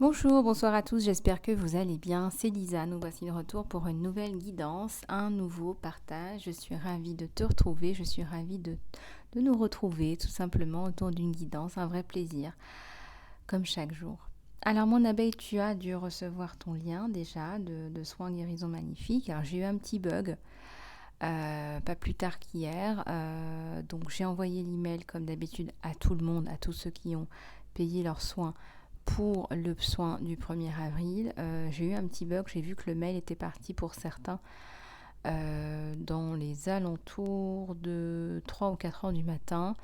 Bonjour, bonsoir à tous, j'espère que vous allez bien. C'est Lisa, nous voici de retour pour une nouvelle guidance, un nouveau partage. Je suis ravie de te retrouver, je suis ravie de nous retrouver tout simplement autour d'une guidance, un vrai plaisir, comme chaque jour. Alors mon abeille, tu as dû recevoir ton lien déjà de soins guérison magnifique. Alors j'ai eu un petit bug, pas plus tard qu'hier, donc j'ai envoyé l'email comme d'habitude à tout le monde, à tous ceux qui ont payé leurs soins pour le soin du 1er avril. J'ai eu un petit bug, j'ai vu que le mail était parti pour certains dans les alentours de 3 ou 4 heures du matin.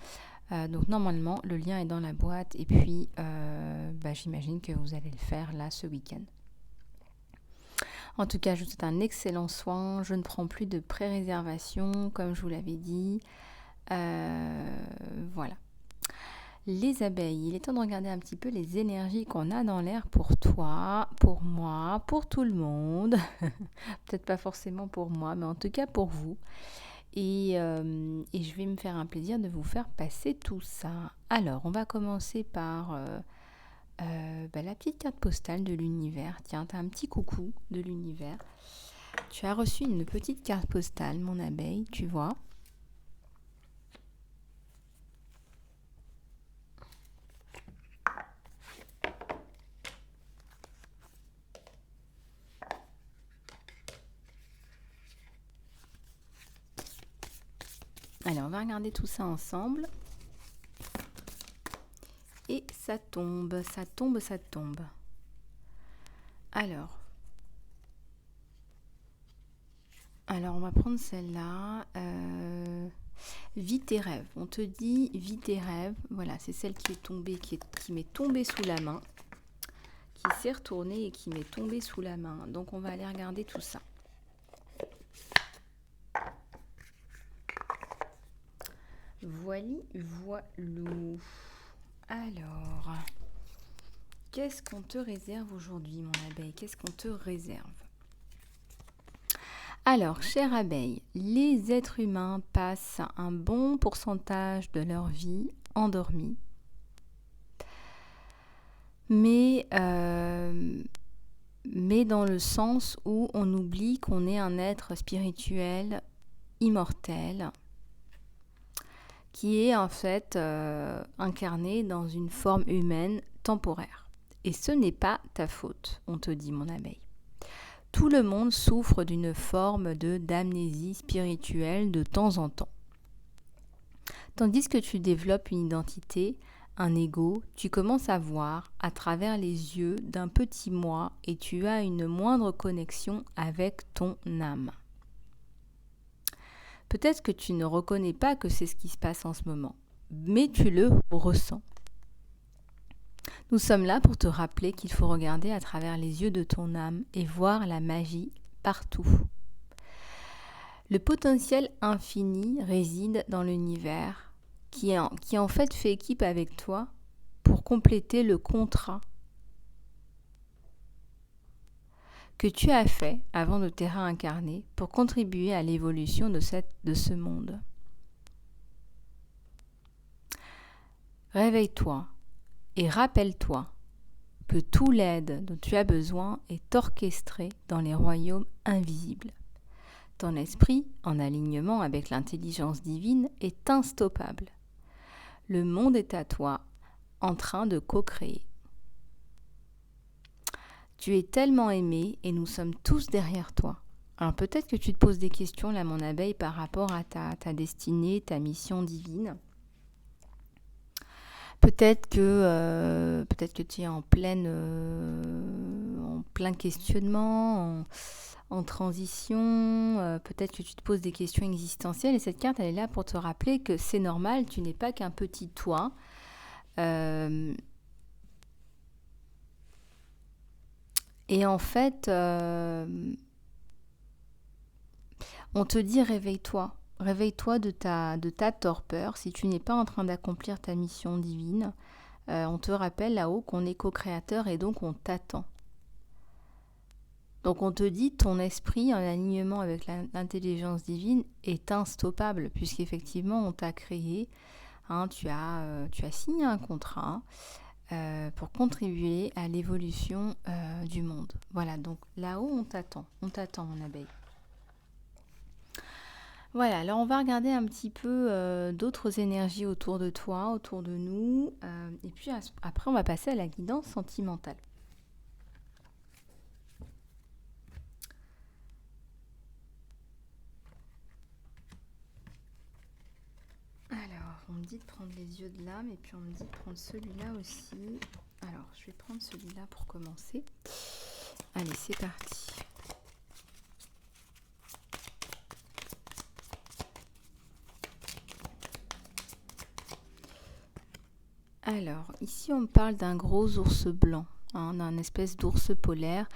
Donc normalement, le lien est dans la boîte et puis j'imagine que vous allez le faire là ce week-end. En tout cas, je vous souhaite un excellent soin. Je ne prends plus de pré-réservation, comme je vous l'avais dit. Voilà. Les abeilles, il est temps de regarder un petit peu les énergies qu'on a dans l'air pour toi, pour moi, pour tout le monde. Peut-être pas forcément pour moi, mais en tout cas pour vous. Et je vais me faire un plaisir de vous faire passer tout ça. Alors, on va commencer par la petite carte postale de l'univers. Tiens, tu as un petit coucou de l'univers. Tu as reçu une petite carte postale, mon abeille, tu vois. Allez, on va regarder tout ça ensemble. Et ça tombe, ça tombe, ça tombe. Alors on va prendre celle-là. Vis tes rêves. On te dit vis tes rêves. Voilà, c'est celle qui est tombée, qui m'est tombée sous la main, qui s'est retournée et qui m'est tombée sous la main. Donc on va aller regarder tout ça. Voilou. Alors, qu'est-ce qu'on te réserve aujourd'hui, mon abeille? Qu'est-ce qu'on te réserve? Alors, chère abeille, les êtres humains passent un bon pourcentage de leur vie endormis. Mais dans le sens où on oublie qu'on est un être spirituel immortel qui est en fait incarné dans une forme humaine temporaire. Et ce n'est pas ta faute, on te dit, mon abeille. Tout le monde souffre d'une forme d'amnésie spirituelle de temps en temps. Tandis que tu développes une identité, un ego, tu commences à voir à travers les yeux d'un petit moi et tu as une moindre connexion avec ton âme. Peut-être que tu ne reconnais pas que c'est ce qui se passe en ce moment, mais tu le ressens. Nous sommes là pour te rappeler qu'il faut regarder à travers les yeux de ton âme et voir la magie partout. Le potentiel infini réside dans l'univers qui en fait fait équipe avec toi pour compléter le contrat que tu as fait avant de te réincarner pour contribuer à l'évolution de ce monde. Réveille-toi et rappelle-toi que toute l'aide dont tu as besoin est orchestrée dans les royaumes invisibles. Ton esprit, en alignement avec l'intelligence divine, est instoppable. Le monde est à toi, en train de co-créer. Tu es tellement aimé et nous sommes tous derrière toi. Alors peut-être que tu te poses des questions là, mon abeille, par rapport à ta destinée, ta mission divine. Peut-être que tu es en plein questionnement, en transition. Peut-être que tu te poses des questions existentielles et cette carte, elle est là pour te rappeler que c'est normal, tu n'es pas qu'un petit toi. Et en fait, on te dit réveille-toi. Réveille-toi de ta torpeur. Si tu n'es pas en train d'accomplir ta mission divine, on te rappelle là-haut qu'on est co-créateur et donc on t'attend. Donc on te dit ton esprit en alignement avec l'intelligence divine est instoppable puisqu'effectivement on t'a créé. Tu as signé un contrat. pour contribuer à l'évolution du monde. Voilà, donc là-haut, on t'attend, mon abeille. Voilà, alors on va regarder un petit peu d'autres énergies autour de toi, autour de nous, et puis après, on va passer à la guidance sentimentale. Alors, on me dit de prendre les yeux de l'âme et puis on me dit de prendre celui-là aussi. Alors, je vais prendre celui-là pour commencer. Allez, c'est parti. Alors, ici, on me parle d'un gros ours blanc, hein, d'un espèce d'ours polaire,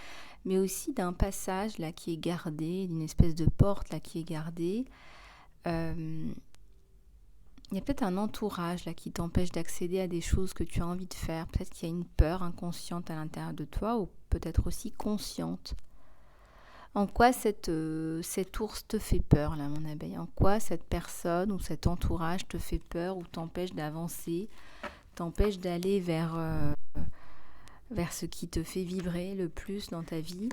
mais aussi d'un passage là qui est gardé, d'une espèce de porte là qui est gardée. Il y a peut-être un entourage là qui t'empêche d'accéder à des choses que tu as envie de faire. Peut-être qu'il y a une peur inconsciente à l'intérieur de toi ou peut-être aussi consciente. En quoi cet ours te fait peur là, mon abeille? En quoi cette personne ou cet entourage te fait peur ou t'empêche d'avancer, t'empêche d'aller vers ce qui te fait vibrer le plus dans ta vie?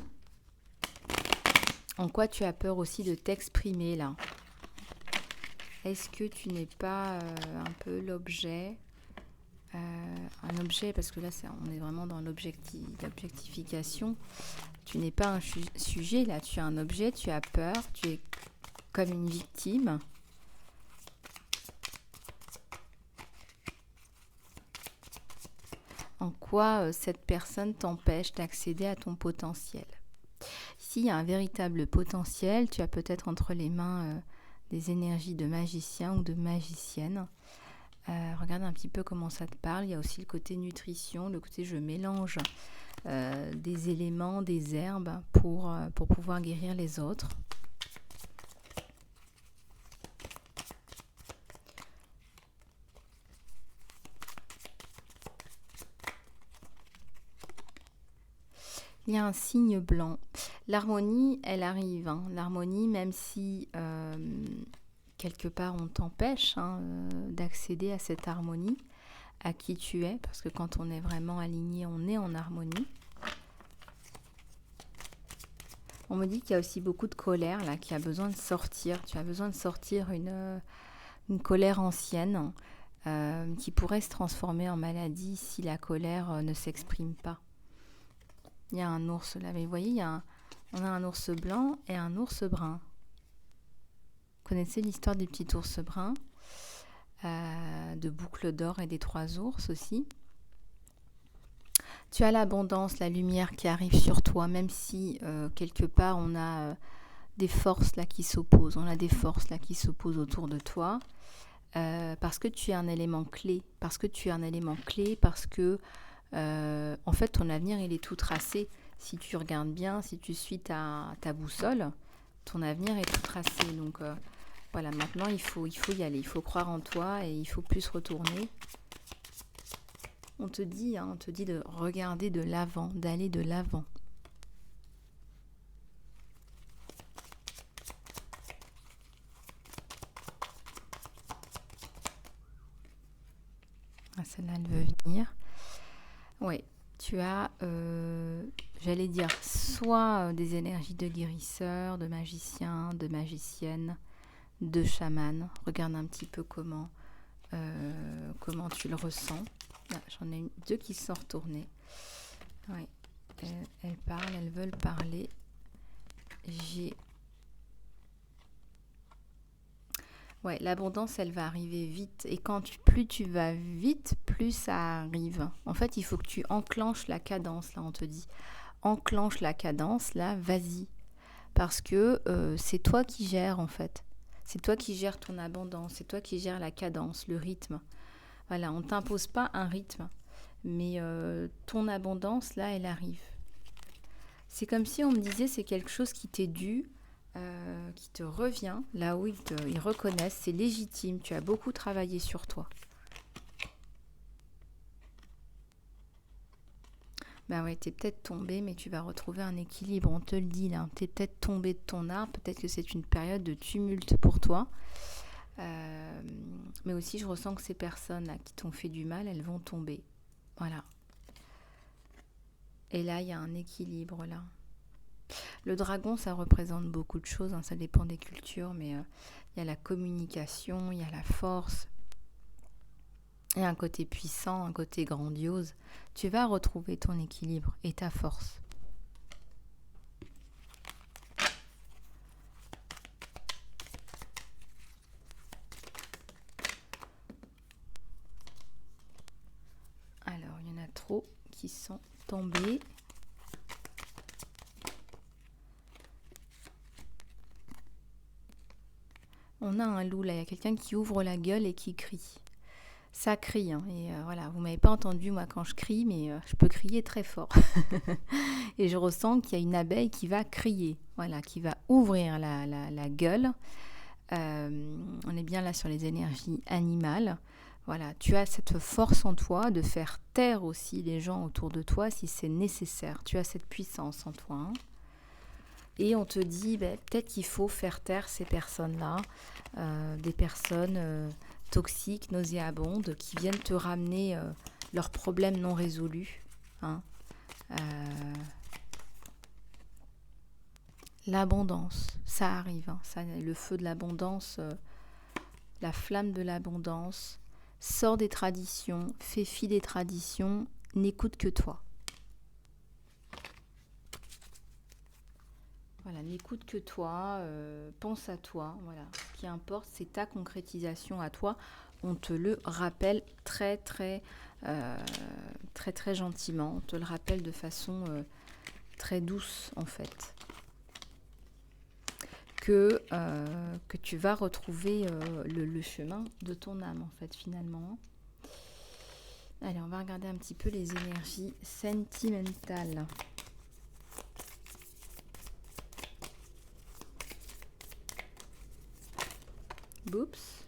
En quoi tu as peur aussi de t'exprimer là? Est-ce que tu n'es pas un peu l'objet, un objet, parce que là on est vraiment dans l'objectification. Tu n'es pas un sujet là, tu es un objet, tu as peur, tu es comme une victime. En quoi cette personne t'empêche d'accéder à ton potentiel? Ici, il y a un véritable potentiel. Tu as peut-être entre les mains des énergies de magicien ou de magicienne. Regarde un petit peu comment ça te parle. Il y a aussi le côté nutrition, le côté je mélange des éléments, des herbes pour pouvoir guérir les autres. Il y a un signe blanc. L'harmonie, elle arrive. Hein. L'harmonie, même si quelque part on t'empêche d'accéder à cette harmonie, à qui tu es, parce que quand on est vraiment aligné, on est en harmonie. On me dit qu'il y a aussi beaucoup de colère là, qui a besoin de sortir. Tu as besoin de sortir une colère ancienne qui pourrait se transformer en maladie si la colère ne s'exprime pas. Il y a un ours là, mais vous voyez, on a un ours blanc et un ours brun. Vous connaissez l'histoire des petits ours bruns, de Boucle d'Or et des 3 ours aussi. Tu as l'abondance, la lumière qui arrive sur toi, même si quelque part on a des forces là qui s'opposent. On a des forces là qui s'opposent autour de toi. Parce que tu es un élément clé. Parce que en fait, ton avenir, il est tout tracé. Si tu regardes bien, si tu suis ta boussole, ton avenir est tout tracé. Donc, voilà, maintenant, il faut y aller. Il faut croire en toi et il faut plus se retourner. On te dit de regarder de l'avant, d'aller de l'avant. Ah, celle-là, elle veut venir. Oui, tu as, j'allais dire, soit des énergies de guérisseur, de magicien, de magicienne, de chaman. Regarde un petit peu comment tu le ressens. Là, j'en ai 2 qui sont retournées. Oui, elles parlent, elles veulent parler. Ouais, l'abondance, elle va arriver vite. Et plus tu vas vite, plus ça arrive. En fait, il faut que tu enclenches la cadence, là, on te dit. Enclenche la cadence, là, vas-y. Parce que c'est toi qui gères, en fait. C'est toi qui gères ton abondance. C'est toi qui gères la cadence, le rythme. Voilà, on ne t'impose pas un rythme. Mais ton abondance, là, elle arrive. C'est comme si on me disait, c'est quelque chose qui t'est dû. Qui te revient, là où ils reconnaissent, c'est légitime, tu as beaucoup travaillé sur toi. Ben ouais, t'es peut-être tombé, mais tu vas retrouver un équilibre, on te le dit là. T'es peut-être tombé de ton arbre, peut-être que c'est une période de tumulte pour toi. Mais aussi, je ressens que ces personnes là qui t'ont fait du mal, elles vont tomber. Voilà, Et là, il y a un équilibre là. Le dragon, ça représente beaucoup de choses, hein, ça dépend des cultures, mais il y a la communication, il y a la force, il y a un côté puissant, un côté grandiose. Tu vas retrouver ton équilibre et ta force. Alors, il y en a trop qui sont tombés. On a un loup là, il y a quelqu'un qui ouvre la gueule et qui crie. Ça crie, hein, et voilà, vous m'avez pas entendu moi quand je crie, mais je peux crier très fort. Et je ressens qu'il y a une abeille qui va crier, voilà, qui va ouvrir la gueule. On est bien là sur les énergies animales. Voilà, tu as cette force en toi de faire taire aussi les gens autour de toi si c'est nécessaire. Tu as cette puissance en toi, hein. Et on te dit, peut-être qu'il faut faire taire ces personnes-là, des personnes toxiques, nauséabondes, qui viennent te ramener leurs problèmes non résolus, hein. L'abondance, ça arrive, hein, ça, le feu de l'abondance, la flamme de l'abondance, sort des traditions, fais fi des traditions, n'écoute que toi. Voilà, n'écoute que toi, pense à toi. Voilà. Ce qui importe, c'est ta concrétisation à toi. On te le rappelle très gentiment. On te le rappelle de façon très douce, en fait. Que tu vas retrouver le chemin de ton âme, en fait, finalement. Allez, on va regarder un petit peu les énergies sentimentales. Oups.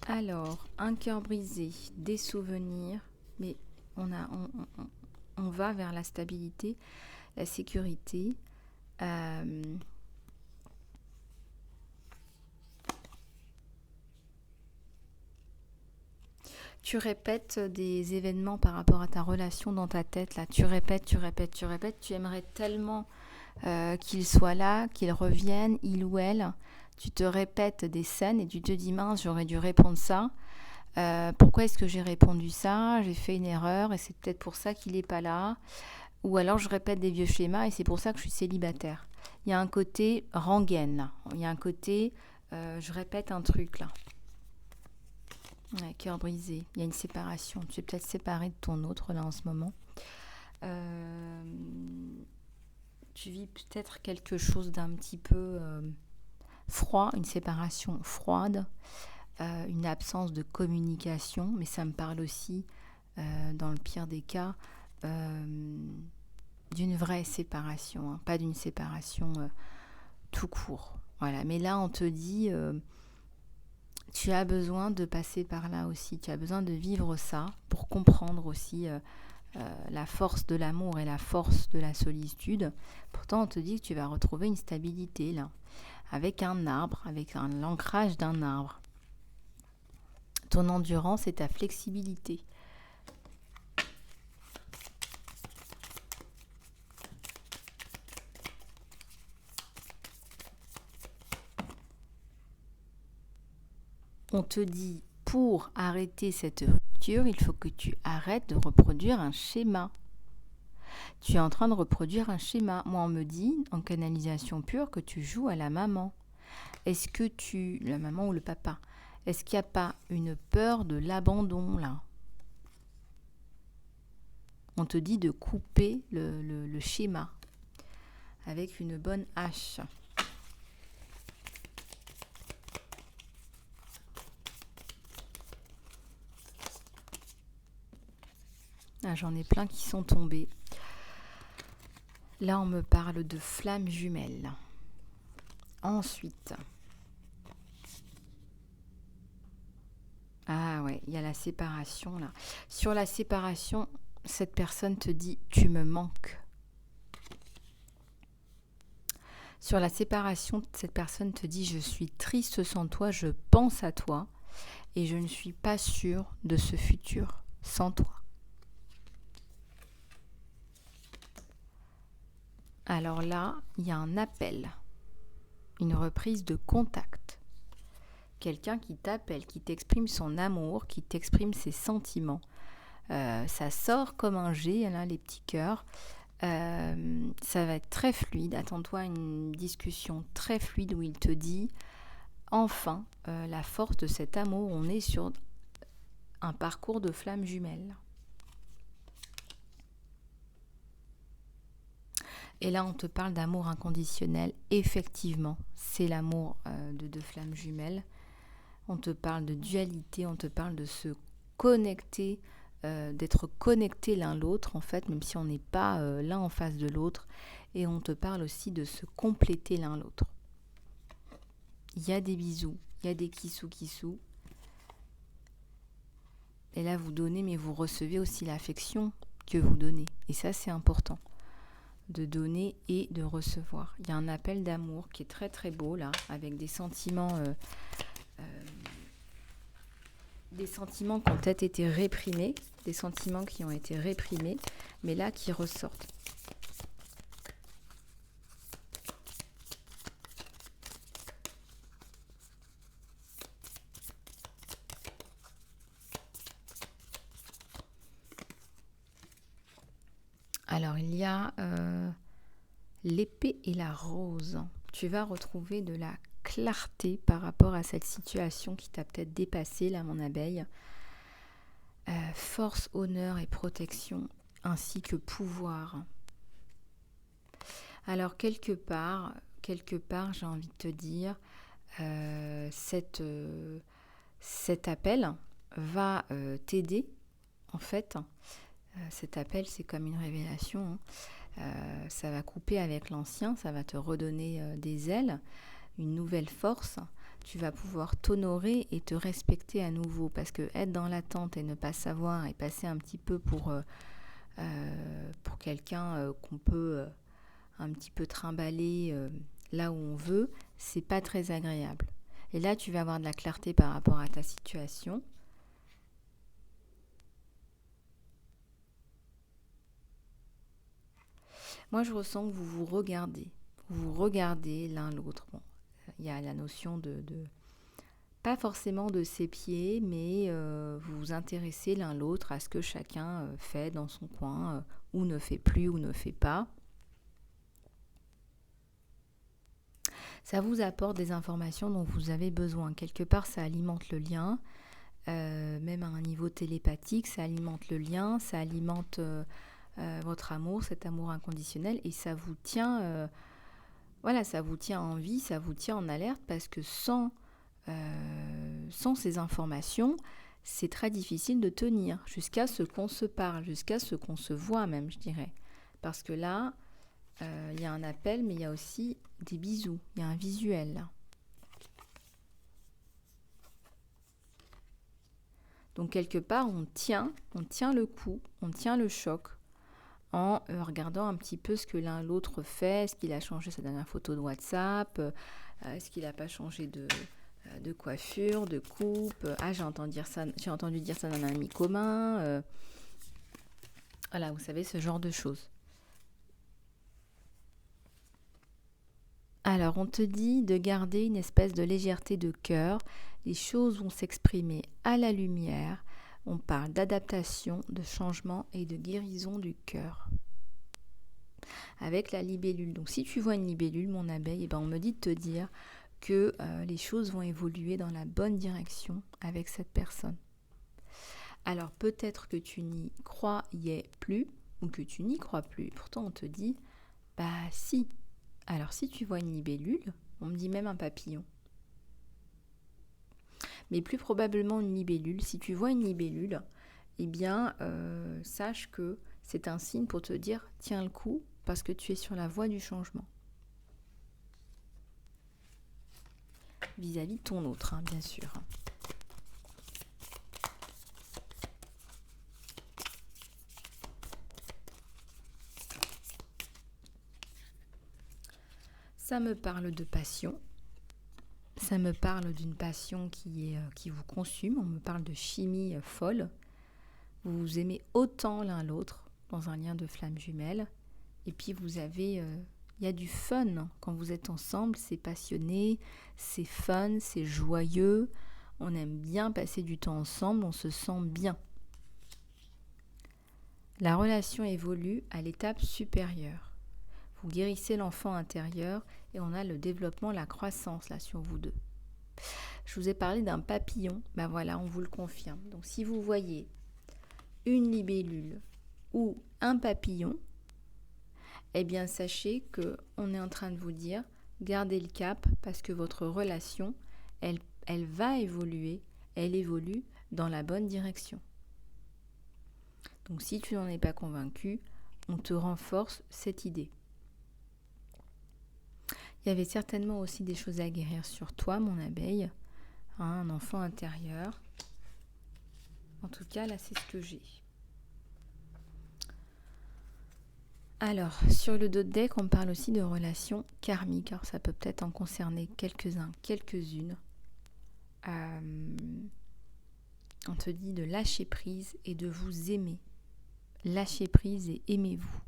Alors, un cœur brisé, des souvenirs, mais on va vers la stabilité, la sécurité. Tu répètes des événements par rapport à ta relation dans ta tête. Là, tu répètes. Tu aimerais tellement qu'il soit là, qu'il revienne, il ou elle. Tu te répètes des scènes et tu te dis mince, j'aurais dû répondre ça. Pourquoi est-ce que j'ai répondu ça? J'ai fait une erreur et c'est peut-être pour ça qu'il n'est pas là. Ou alors je répète des vieux schémas et c'est pour ça que je suis célibataire. Il y a un côté rengaine là. Il y a un côté je répète un truc là. Ouais, cœur brisé. Il y a une séparation. Tu es peut-être séparé de ton autre là en ce moment. Tu vis peut-être quelque chose d'un petit peu froid, une séparation froide, une absence de communication, mais ça me parle aussi, dans le pire des cas, d'une vraie séparation, hein, pas d'une séparation tout court. Voilà. Mais là, on te dit, tu as besoin de passer par là aussi, tu as besoin de vivre ça pour comprendre aussi la force de l'amour et la force de la solitude. Pourtant, on te dit que tu vas retrouver une stabilité là, avec un arbre, avec l'ancrage d'un arbre. Ton endurance et ta flexibilité. On te dit, pour arrêter cette rupture, il faut que tu arrêtes de reproduire un schéma. Tu es en train de reproduire un schéma. Moi, on me dit, en canalisation pure, que tu joues à la maman. Est-ce que la maman ou le papa, est-ce qu'il n'y a pas une peur de l'abandon là? On te dit de couper le schéma avec une bonne hache. Ah, j'en ai plein qui sont tombés. Là, on me parle de flammes jumelles. Ensuite, ah ouais, il y a la séparation là. Sur la séparation, cette personne te dit « tu me manques ». Sur la séparation, cette personne te dit « je suis triste sans toi, je pense à toi et je ne suis pas sûre de ce futur sans toi ». Alors là, il y a un appel, une reprise de contact. Quelqu'un qui t'appelle, qui t'exprime son amour, qui t'exprime ses sentiments. Ça sort comme un jet, là, les petits cœurs. Ça va être très fluide. Attends-toi à une discussion très fluide où il te dit enfin la force de cet amour. On est sur un parcours de flammes jumelles. Et là, on te parle d'amour inconditionnel. Effectivement, c'est l'amour de deux flammes jumelles. On te parle de dualité, on te parle de se connecter, d'être connectés l'un l'autre, en fait, même si on n'est pas l'un en face de l'autre. Et on te parle aussi de se compléter l'un l'autre. Il y a des bisous, il y a des kissous. Et là, vous donnez, mais vous recevez aussi l'affection que vous donnez. Et ça, c'est important, de donner et de recevoir. Il y a un appel d'amour qui est très très beau, là, avec des sentiments qui ont peut-être été réprimés, des sentiments qui ont été réprimés, mais là, qui ressortent. Alors, il y a l'épée et la rose. Tu vas retrouver de la clarté par rapport à cette situation qui t'a peut-être dépassé, là, mon abeille. Force, honneur et protection, ainsi que pouvoir. Alors, quelque part, j'ai envie de te dire, cet appel va t'aider, en fait. Cet appel, c'est comme une révélation. Ça va couper avec l'ancien, ça va te redonner des ailes, une nouvelle force. Tu vas pouvoir t'honorer et te respecter à nouveau, parce que être dans l'attente et ne pas savoir et passer un petit peu pour quelqu'un qu'on peut un petit peu trimballer là où on veut, c'est pas très agréable. Et là, tu vas avoir de la clarté par rapport à ta situation. Moi, je ressens que vous vous regardez. Vous regardez l'un l'autre. Bon, il y a la notion de pas forcément de ses pieds, mais vous vous intéressez l'un l'autre à ce que chacun fait dans son coin, ou ne fait plus, ou ne fait pas. Ça vous apporte des informations dont vous avez besoin. Quelque part, ça alimente le lien, même à un niveau télépathique, ça alimente le lien, ça alimente votre amour, cet amour inconditionnel, et ça vous tient, ça vous tient en vie, ça vous tient en alerte, parce que sans ces informations, c'est très difficile de tenir, jusqu'à ce qu'on se parle, jusqu'à ce qu'on se voit même, je dirais. Parce que là, il y a un appel, mais il y a aussi des bisous, il y a un visuel là. Donc quelque part, on tient le coup, on tient le choc, en regardant un petit peu ce que l'un l'autre fait. Est-ce qu'il a changé sa dernière photo de WhatsApp, est-ce qu'il n'a pas changé de coiffure, de coupe, j'ai entendu dire ça d'un ami commun, voilà, vous savez, ce genre de choses. Alors, on te dit de garder une espèce de légèreté de cœur. Les choses vont s'exprimer à la lumière. On parle d'adaptation, de changement et de guérison du cœur. Avec la libellule. Donc, si tu vois une libellule, mon abeille, on me dit de te dire que les choses vont évoluer dans la bonne direction avec cette personne. Alors, peut-être que tu n'y croyais plus ou que tu n'y crois plus. Pourtant, on te dit, si. Alors, si tu vois une libellule, on me dit même un papillon. Mais plus probablement une libellule. Si tu vois une libellule, sache que c'est un signe pour te dire, tiens le coup, parce que tu es sur la voie du changement. Vis-à-vis de ton autre, bien sûr. Ça me parle de passion. Ça me parle d'une passion qui vous consume. On me parle de chimie folle. Vous vous aimez autant l'un l'autre dans un lien de flamme jumelle. Et puis vous avez Il y a du fun quand vous êtes ensemble, c'est passionné, c'est fun, c'est joyeux. On aime bien passer du temps ensemble, on se sent bien. La relation évolue à l'étape supérieure. Vous guérissez l'enfant intérieur et on a le développement, la croissance là sur vous deux. Je vous ai parlé d'un papillon, ben voilà, on vous le confirme. Donc si vous voyez une libellule ou un papillon, eh bien sachez qu'on est en train de vous dire, gardez le cap parce que votre relation, elle va évoluer, elle évolue dans la bonne direction. Donc si tu n'en es pas convaincu, on te renforce cette idée. Il y avait certainement aussi des choses à guérir sur toi, mon abeille, un enfant intérieur. En tout cas, là, c'est ce que j'ai. Alors, sur le dos de deck, on parle aussi de relations karmiques. Alors, ça peut peut-être en concerner quelques-uns, quelques-unes. On te dit de lâcher prise et de vous aimer. Lâchez prise et aimez-vous.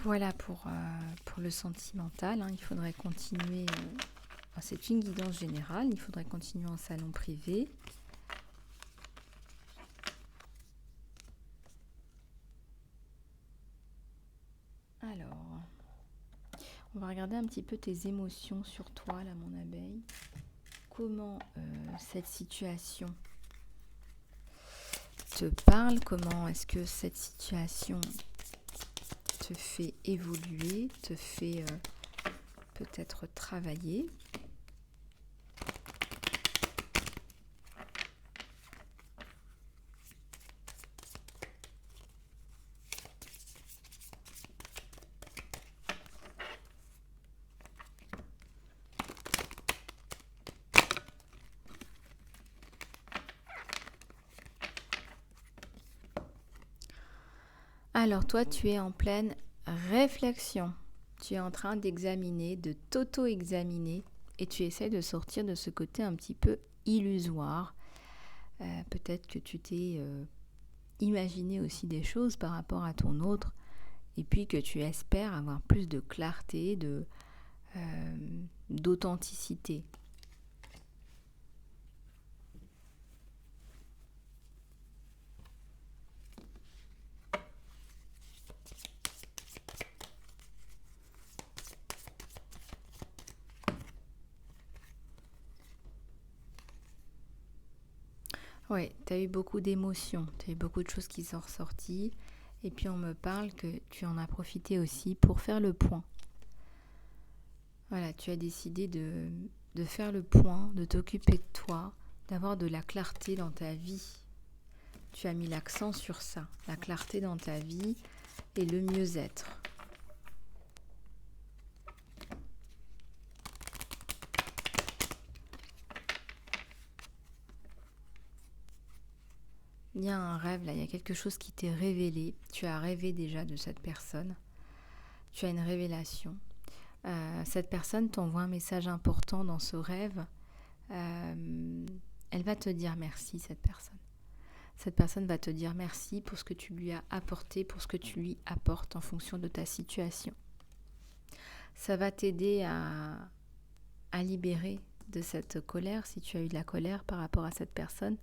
Voilà pour le sentimental. Il faudrait continuer. C'est une guidance générale. Il faudrait continuer en salon privé. Alors, on va regarder un petit peu tes émotions sur toi, là, mon abeille. Comment cette situation te parle? Comment est-ce que cette situation te fait évoluer, te fait peut-être travailler? Alors toi, tu es en pleine réflexion. Tu es en train d'examiner, de t'auto-examiner et tu essaies de sortir de ce côté un petit peu illusoire. Peut-être que tu t'es imaginé aussi des choses par rapport à ton autre et puis que tu espères avoir plus de clarté, d'authenticité. Oui, tu as eu beaucoup d'émotions, tu as eu beaucoup de choses qui sont ressorties. Et puis on me parle que tu en as profité aussi pour faire le point. Voilà, tu as décidé de faire le point, de t'occuper de toi, d'avoir de la clarté dans ta vie. Tu as mis l'accent sur ça, la clarté dans ta vie et le mieux-être. Il y a un rêve là, il y a quelque chose qui t'est révélé. Tu as rêvé déjà de cette personne. Tu as une révélation. Cette personne t'envoie un message important dans ce rêve. Elle va te dire merci, cette personne. Cette personne va te dire merci pour ce que tu lui as apporté, pour ce que tu lui apportes en fonction de ta situation. Ça va t'aider à libérer de cette colère, si tu as eu de la colère par rapport à cette personne,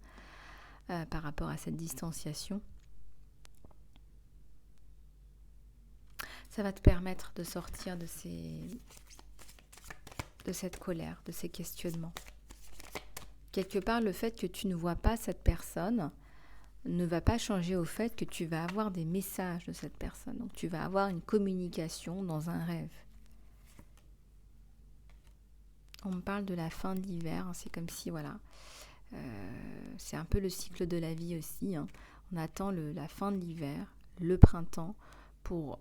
par rapport à cette distanciation. Ça va te permettre de sortir de cette colère, de ces questionnements. Quelque part, le fait que tu ne vois pas cette personne ne va pas changer au fait que tu vas avoir des messages de cette personne. Donc tu vas avoir une communication dans un rêve. On me parle de la fin de l'hiver, c'est comme si, voilà, c'est un peu le cycle de la vie aussi. On attend la fin de l'hiver, le printemps, pour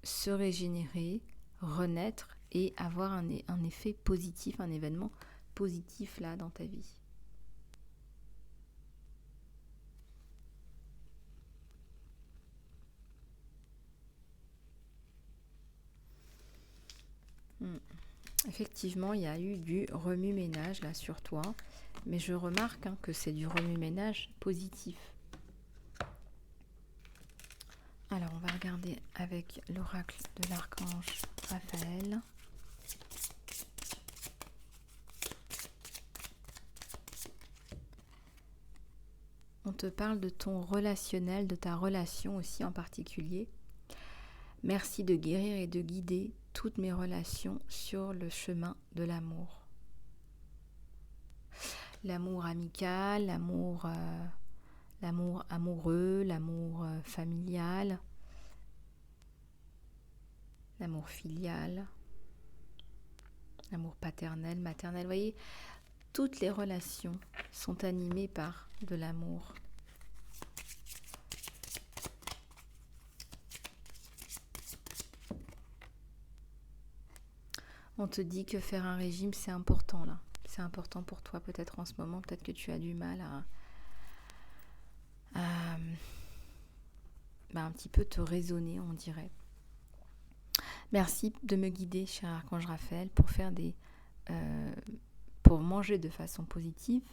se régénérer, renaître et avoir un effet positif, un événement positif là dans ta vie. Effectivement, il y a eu du remue-ménage là sur toi, mais je remarque que c'est du remue-ménage positif. Alors, on va regarder avec l'oracle de l'archange Raphaël. On te parle de ton relationnel, de ta relation aussi en particulier. Merci de guérir et de guider toutes mes relations sur le chemin de l'amour. L'amour amical, l'amour amoureux, l'amour familial, l'amour filial, l'amour paternel, maternel. Vous voyez, toutes les relations sont animées par de l'amour. On te dit que faire un régime, c'est important là. C'est important pour toi peut-être en ce moment. Peut-être que tu as du mal à un petit peu te raisonner, on dirait. Merci de me guider, cher archange Raphaël, pour manger de façon positive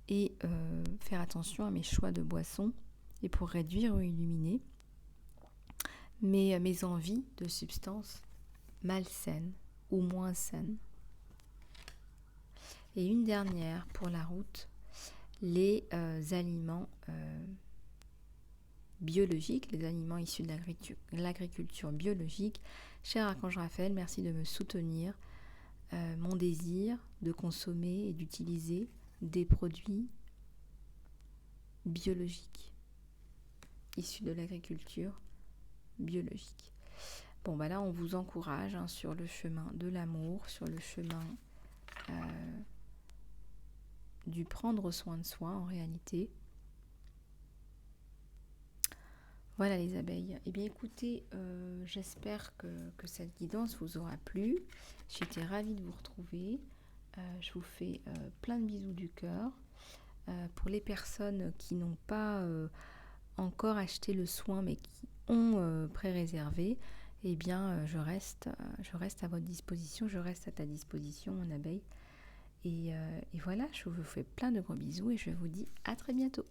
et faire attention à mes choix de boissons et pour réduire ou éliminer mes envies de substances malsaines ou moins saines. Et une dernière pour la route, les aliments biologiques, les aliments issus de l'agriculture biologique. Cher archange Raphaël, merci de me soutenir mon désir de consommer et d'utiliser des produits biologiques issus de l'agriculture biologique. Bon, bah là, on vous encourage sur le chemin de l'amour, sur le chemin du prendre soin de soi en réalité. Voilà les abeilles. Eh bien écoutez, j'espère que cette guidance vous aura plu. J'étais ravie de vous retrouver. Je vous fais plein de bisous du cœur. Pour les personnes qui n'ont pas encore acheté le soin mais qui ont pré-réservé, eh bien je reste à votre disposition, je reste à ta disposition mon abeille. Et voilà, je vous fais plein de gros bisous et je vous dis à très bientôt.